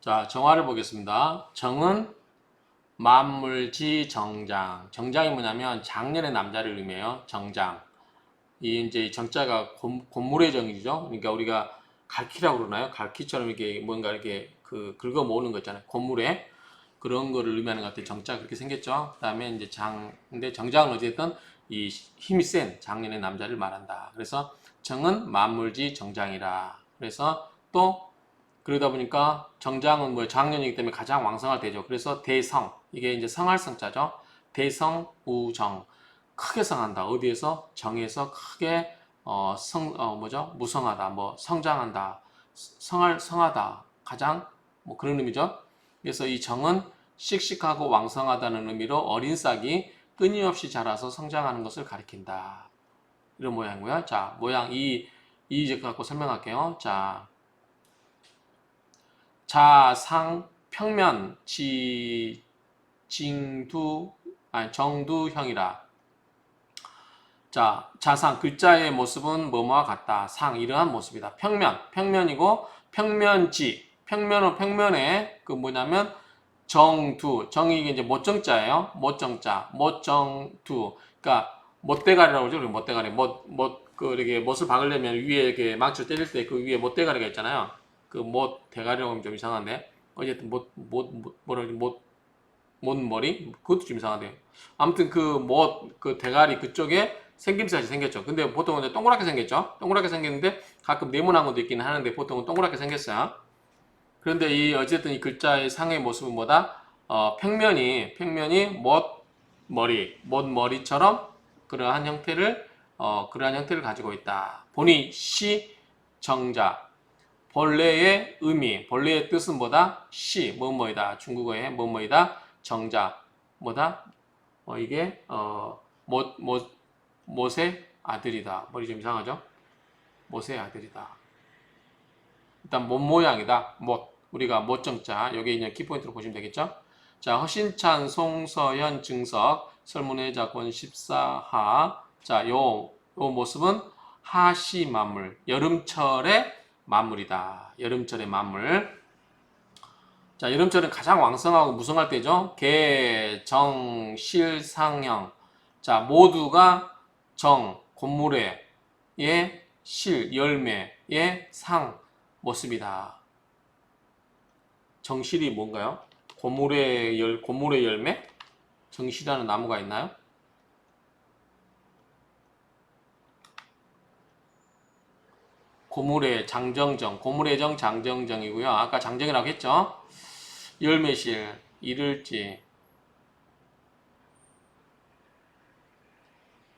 자, 정화를 보겠습니다. 정은 만물지 정장. 정장이 뭐냐면 장년의 남자를 의미해요. 정장. 이 이제 정자가 곤물의 정이죠. 그러니까 우리가 갈퀴라고 그러나요? 갈퀴처럼 이렇게 뭔가 이렇게 긁어 모으는 거 있잖아요. 곤물에 그런 거를 의미하는 것 같아요. 정자가 그렇게 생겼죠. 그다음에 이제 근데 정장은 어쨌든 이 힘이 센 장년의 남자를 말한다. 그래서 정은 만물지 정장이라. 그래서 또 그러다 보니까 정장은 뭐 장년이기 때문에 가장 왕성할 때죠. 그래서 대성, 이게 이제 성할 성자죠. 대성 우정, 크게 성한다. 어디에서? 정에서 크게 뭐죠? 무성하다, 뭐 성장한다, 성하다, 가장 뭐 그런 의미죠. 그래서 이 정은 씩씩하고 왕성하다는 의미로 어린 싹이 끊임없이 자라서 성장하는 것을 가리킨다. 이런 모양이고요. 자, 모양 이 이제 갖고 설명할게요. 자, 자상 평면 징두 아니 정두형이라. 자, 자상 글자의 모습은 뭐뭐와 같다. 상 이러한 모습이다. 평면이고 평면은 평면에 그 뭐냐면 정두 정이 이제 못정자예요. 못정두. 그러니까 못대가리라고 그러죠. 못대가리 그 이렇게 못을 박으려면 위에 이렇게 망치로 때릴 때 그 위에 못대가리가 있잖아요. 그 못 대가리라고 하면 좀 이상한데 어쨌든 뭐라 그러지 못머리 그것도 좀 이상한데 아무튼 그 대가리 그쪽에 생김새같이 생겼죠. 근데 보통은 이제 동그랗게 생겼죠. 동그랗게 생겼는데 가끔 네모난 것도 있기는 하는데 보통은 동그랗게 생겼어요. 그런데 이 어쨌든 이 글자의 상의 모습은 뭐다? 평면이 못머리처럼 그러한 형태를 가지고 있다. 본이 시 정자 본래의 의미, 본래의 뜻은 뭐다? 뭐뭐이다. 중국어의 뭐뭐이다. 정자 뭐다? 이게 못의 아들이다. 머리 좀 이상하죠? 못의 아들이다. 일단 못 모양이다. 우리가 못정자 여기 있는 키포인트로 보시면 되겠죠? 자, 허신찬, 송서현, 증석, 설문회자 권 14하. 자, 요 모습은 하시 만물, 여름철의 만물이다. 여름철의 만물. 자, 여름철은 가장 왕성하고 무성할 때죠. 개, 정, 실, 상형. 자, 모두가 곤물의 실, 열매의 상 모습이다. 정실이 뭔가요? 곤물의 열매? 정실이라는 나무가 있나요? 고물의 고물의 장정정이고요. 아까 장정이라고 했죠? 열매실, 이를지,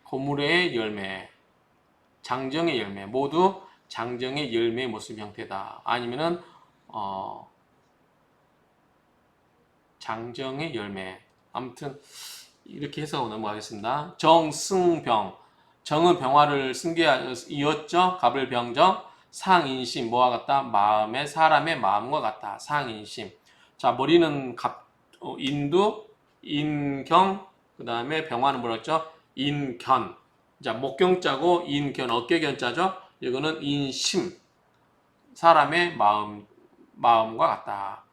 고물의 열매, 장정의 열매, 모두 장정의 열매의 모습 형태다. 아니면은 장정의 열매. 아무튼 이렇게 해서 넘어가겠습니다. 정승병. 정은 병화를 이었죠. 갑을병정. 상인심 뭐와 같다? 사람의 마음과 같다. 상인심. 자, 머리는 인두, 인경, 그 다음에 병화는 뭐였죠? 인견. 자, 목경자고 인견, 어깨견자죠. 이거는 인심. 사람의 마음과 같다.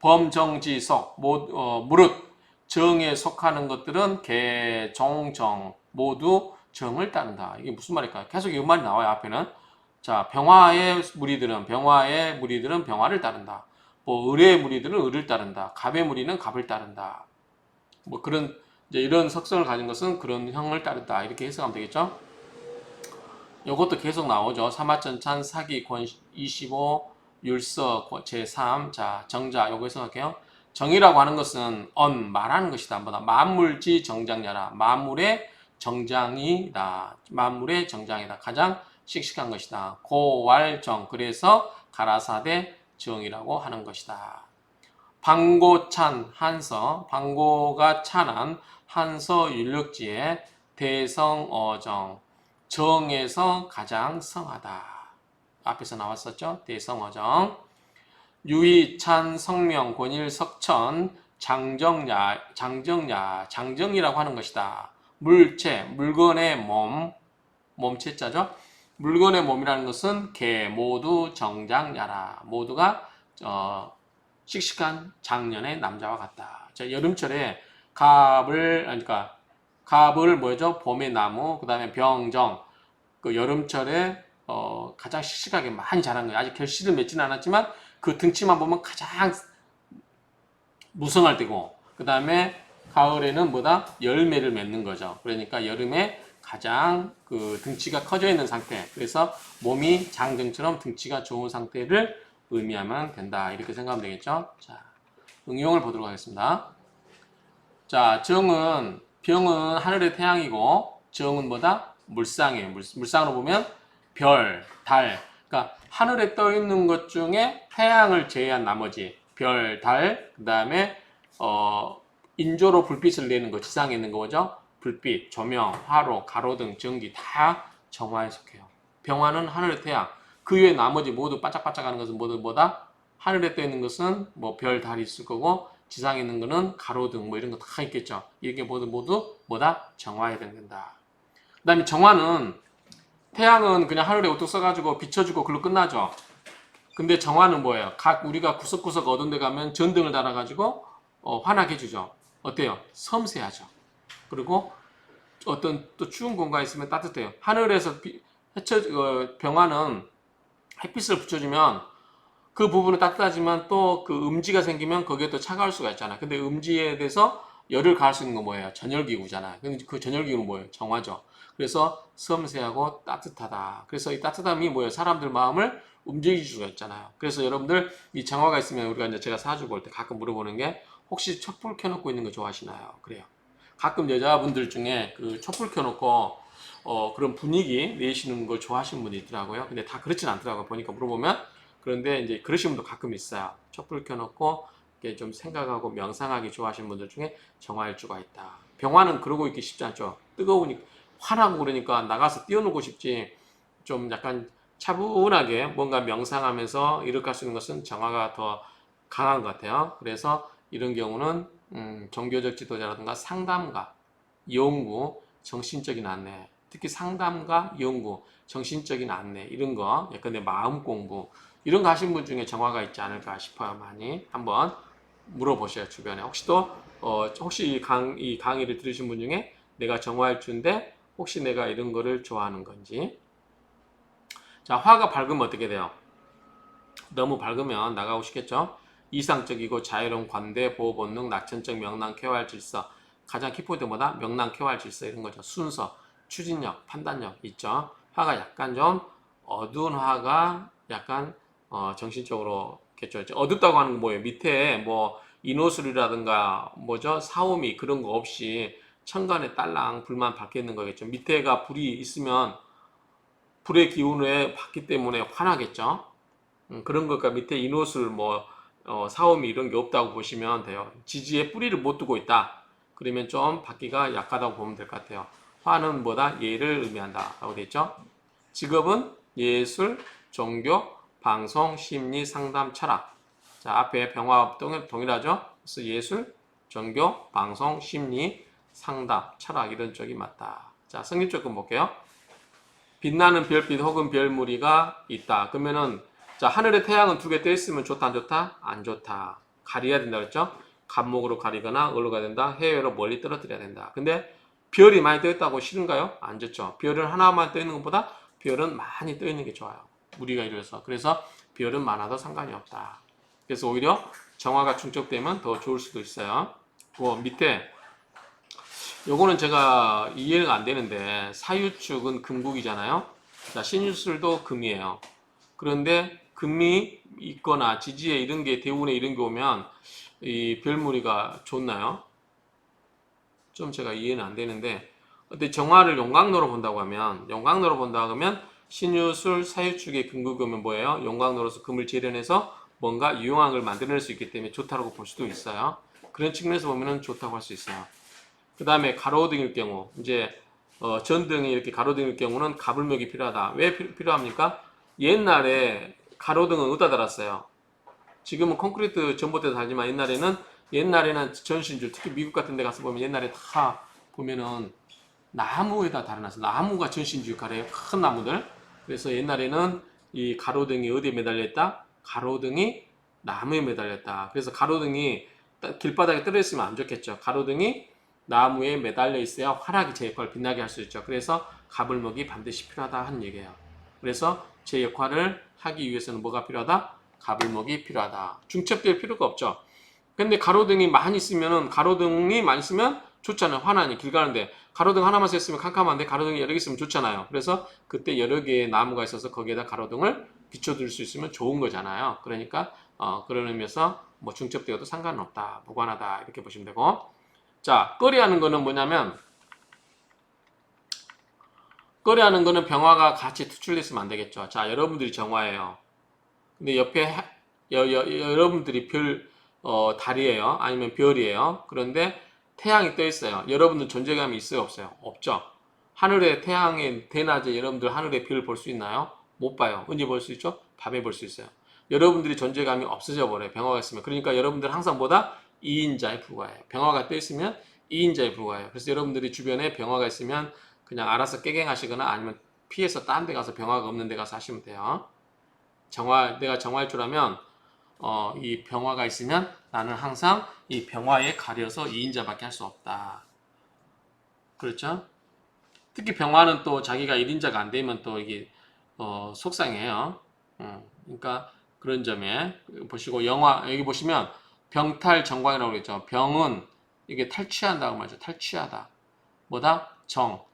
범정지석, 무릇 정에 속하는 것들은 개, 종, 정 모두 정을 따른다. 이게 무슨 말일까요? 계속 이 말이 나와요. 앞에는. 자, 병화의 무리들은 병화를 따른다. 뭐 을의 무리들은 을을 따른다. 갑의 무리는 갑을 따른다. 뭐 그런 이제 이런 속성을 가진 것은 그런 형을 따른다. 이렇게 해석하면 되겠죠? 이것도 계속 나오죠. 사마천찬 사기 권 25 율서 제3 자 정자 요거 해석할게요. 정이라고 하는 것은 말하는 것이다. 뭐다 만물지 정장야라 만물의 정장이다. 만물의 정장이다. 가장 씩씩한 것이다. 고왈정 그래서 가라사대 정이라고 하는 것이다. 방고찬 한서 방고가 찬한 한서 윤력지에 대성어정 정에서 가장 성하다. 앞에서 나왔었죠? 대성어정. 유이찬 성명 권일 석천 장정이라고 하는 것이다. 물체 물건의 몸체자죠. 물건의 몸이라는 것은 개 모두 정장야라 모두가 씩씩한 작년의 남자와 같다. 자, 여름철에 그러니까 갑을 뭐죠? 봄의 나무, 그 다음에 병정, 그 여름철에 가장 씩씩하게 많이 자란 거예요. 아직 결실을 맺지는 않았지만 그 등치만 보면 가장 무성할 때고, 그 다음에 가을에는 뭐다? 열매를 맺는 거죠. 그러니까 여름에 가장 그 등치가 커져 있는 상태. 그래서 몸이 장정처럼 등치가 좋은 상태를 의미하면 된다. 이렇게 생각하면 되겠죠. 자, 응용을 보도록 하겠습니다. 자, 병은 하늘의 태양이고, 정은 뭐다? 물상이에요. 물상으로 보면 별, 달. 그러니까 하늘에 떠 있는 것 중에 태양을 제외한 나머지 별, 달, 그 다음에 인조로 불빛을 내는 거, 지상에 있는 거죠. 불빛, 조명, 화로, 가로등, 전기 다 정화에 속해요. 병화는 하늘의 태양. 그 외에 나머지 모두 반짝반짝하는 것은 모두 뭐다? 하늘에 떠 있는 것은 뭐 별, 달이 있을 거고, 지상에 있는 거는 가로등 뭐 이런 거 다 있겠죠. 이게 모두 뭐다? 정화에 해당된다. 그 다음에 정화는 태양은 그냥 하늘에 우뚝 써가지고 비춰주고 그걸로 끝나죠. 근데 정화는 뭐예요? 각 우리가 구석구석 어두운 데 가면 전등을 달아가지고 환하게 해주죠. 어때요? 섬세하죠. 그리고 어떤 또 추운 공간에 있으면 따뜻해요. 하늘에서 병화는 햇빛을 붙여주면 그 부분은 따뜻하지만 또 그 음지가 생기면 거기에 또 차가울 수가 있잖아요. 근데 음지에 대해서 열을 가할 수 있는 건 뭐예요? 전열기구잖아요. 근데 그 전열기구는 뭐예요? 정화죠. 그래서 섬세하고 따뜻하다. 그래서 이 따뜻함이 뭐예요? 사람들 마음을 움직일 수가 있잖아요. 그래서 여러분들 이 정화가 있으면 우리가 이제 제가 사주고 올 때 가끔 물어보는 게 혹시 촛불 켜놓고 있는 거 좋아하시나요? 그래요. 가끔 여자분들 중에 그 촛불 켜놓고 그런 분위기 내시는 걸 좋아하시는 분이 있더라고요. 근데 다 그렇진 않더라고요. 보니까 물어보면. 그런데 이제 그러신 분도 가끔 있어요. 촛불 켜놓고 이렇게 좀 생각하고 명상하기 좋아하시는 분들 중에 정화일주가 있다. 병화는 그러고 있기 쉽지 않죠. 뜨거우니까 화나고 그러니까 나가서 뛰어놀고 싶지. 좀 약간 차분하게 뭔가 명상하면서 이렇게 할 수 있는 것은 정화가 더 강한 것 같아요. 그래서 이런 경우는 종교적 지도자라든가 상담가, 연구, 정신적인 안내, 특히 상담가, 연구, 정신적인 안내 이런 거, 약간 내 마음 공부 이런 거 하신 분 중에 정화가 있지 않을까 싶어요. 많이 한번 물어보셔요. 주변에 혹시 이 강의를 들으신 분 중에 내가 정화일주인데 혹시 내가 이런 거를 좋아하는 건지. 자, 화가 밝으면 어떻게 돼요? 너무 밝으면 나가고 싶겠죠? 이상적이고 자유로운 관대, 보호 본능, 낙천적 명랑, 쾌활 질서. 가장 키포인트 뭐다? 명랑, 쾌활 질서 이런 거죠. 순서, 추진력, 판단력 있죠. 화가 약간 좀 어두운 화가 약간 정신적으로 겠죠. 어둡다고 하는 건 뭐예요? 밑에 뭐 인호술이라든가 뭐죠? 사오미 그런 거 없이 천간에 딸랑 불만 밝게 있는 거겠죠. 밑에가 불이 있으면 불의 기운에 받기 때문에 화나겠죠. 그런 것과 밑에 인호술 뭐 사오미 이런 게 없다고 보시면 돼요. 지지에 뿌리를 못 두고 있다. 그러면 좀 받기가 약하다고 보면 될 것 같아요. 화는 뭐다? 예를 의미한다 라고 되어 있죠. 직업은 예술, 종교, 방송, 심리, 상담, 철학. 자, 앞에 병화 동일하죠. 그래서 예술, 종교, 방송, 심리, 상담, 철학 이런 쪽이 맞다. 자, 성립 조건 볼게요. 빛나는 별빛 혹은 별무리가 있다. 그러면은 자, 하늘에 태양은 두 개 떠 있으면 좋다 안 좋다? 안 좋다. 가려야 된다 그랬죠? 갑목으로 가리거나 을로 가야 된다. 해외로 멀리 떨어뜨려야 된다. 근데 별이 많이 떠 있다고 싫은가요? 안 좋죠. 별은 하나만 떠 있는 것보다 별은 많이 떠 있는 게 좋아요. 무리가 이루어서. 그래서 별은 많아도 상관이 없다. 그래서 오히려 정화가 중첩되면 더 좋을 수도 있어요. 그 밑에 요거는 제가 이해가 안 되는데 사유축은 금국이잖아요. 자, 신유술도 금이에요. 그런데 금이 있거나 지지에 이런 게 대운에 이런 게 오면 이 별무리가 좋나요? 좀 제가 이해는 안 되는데 근데 정화를 용광로로 본다고 하면 신유술 사유축의 금국이 오면 뭐예요? 용광로로서 금을 재련해서 뭔가 유용한 걸 만들어낼 수 있기 때문에 좋다고 볼 수도 있어요. 그런 측면에서 보면 좋다고 할 수 있어요. 그 다음에 가로등일 경우 이제 전등이 이렇게 가로등일 경우는 가불목이 필요하다. 왜 필요합니까? 옛날에 가로등은 어디다 달았어요? 지금은 콘크리트 전봇대 달지만 옛날에는 전신줄 특히 미국 같은 데 가서 보면 옛날에 다 보면은 나무에다 달아놨어. 나무가 전신줄 역할이에요. 큰 나무들. 그래서 옛날에는 이 가로등이 어디에 매달려 있다? 가로등이 나무에 매달렸다. 그래서 가로등이 길바닥에 떨어져 있으면 안 좋겠죠. 가로등이 나무에 매달려 있어야 환하게 제 역할을 빛나게 할 수 있죠. 그래서 가불목이 반드시 필요하다 하는 얘기예요. 그래서 제 역할을 하기 위해서는 뭐가 필요하다? 가불목이 필요하다. 중첩될 필요가 없죠. 근데 가로등이 많이 쓰면은 가로등이 많이 쓰면 좋잖아요. 환하니 길 가는데 가로등 하나만 썼으면 캄캄한데 가로등이 여러 개 있으면 좋잖아요. 그래서 그때 여러 개의 나무가 있어서 거기에다 가로등을 비춰둘 수 있으면 좋은 거잖아요. 그러니까 그런 의미에서 뭐 중첩되어도 상관은 없다. 무관하다. 이렇게 보시면 되고. 자, 꺼리하는 거는 뭐냐면 꺼리하는 거는 병화가 같이 투출됐으면 안 되겠죠. 자, 여러분들이 정화예요. 근데 옆에 여러분들이 달이에요. 아니면 별이에요. 그런데 태양이 떠 있어요. 여러분들 존재감이 있어요, 없어요? 없죠. 하늘에 태양의 대낮에 여러분들 하늘에 별을 볼 수 있나요? 못 봐요. 언제 볼 수 있죠? 밤에 볼 수 있어요. 여러분들이 존재감이 없어져 버려요. 병화가 있으면. 그러니까 여러분들 항상 뭐다? 2인자에 불과해요. 병화가 떠 있으면 2인자에 불과해요. 그래서 여러분들이 주변에 병화가 있으면 그냥 알아서 깨갱하시거나 아니면 피해서 딴 데 가서 병화가 없는 데 가서 하시면 돼요. 내가 정화할 줄 알면 이 병화가 있으면 나는 항상 이 병화에 가려서 2인자밖에 할 수 없다. 그렇죠? 특히 병화는 또 자기가 1인자가 안 되면 또 이게 속상해요. 그러니까 그런 점에 보시고 영화 여기 보시면 병탈 정광이라고 그랬죠. 병은 이게 탈취한다고 말이죠. 탈취하다. 뭐다?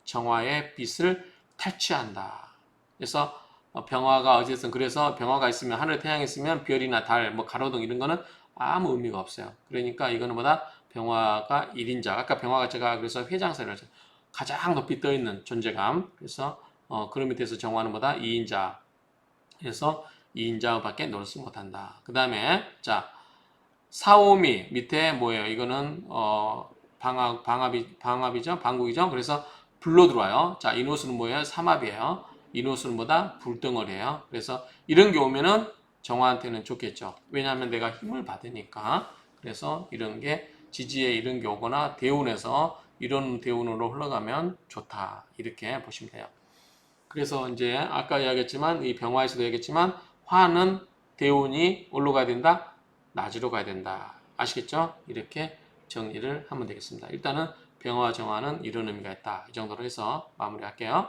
정화의 빛을 탈취한다. 그래서 병화가 어쨌든 그래서 병화가 있으면 하늘 태양이 있으면 별이나 달, 뭐 가로등 이런 거는 아무 의미가 없어요. 그러니까 이거는 뭐다? 병화가 1인자. 아까 병화가 제가 그래서 회장사를 했죠. 가장 높이 떠 있는 존재감. 그래서 그런 밑에서 정화는 뭐다? 2인자. 그래서 2인자밖에 노릇을 못한다. 그 다음에 자 사오미 밑에 뭐예요? 이거는 방합이죠? 방국이죠? 그래서 불로 들어와요. 자, 이노수는 뭐예요? 삼합이에요. 이노수는 뭐다? 불덩어리예요. 그래서 이런 게 오면은 정화한테는 좋겠죠. 왜냐하면 내가 힘을 받으니까. 그래서 이런 게 지지에 이런 게 오거나 대운에서 이런 대운으로 흘러가면 좋다. 이렇게 보시면 돼요. 그래서 이제 아까 이야기했지만 이 병화에서도 얘기했지만 화는 대운이 올라 가야 된다. 낮으로 가야 된다. 아시겠죠? 이렇게 정리를 하면 되겠습니다. 일단은 병화 정화는 이런 의미가 있다. 이 정도로 해서 마무리할게요.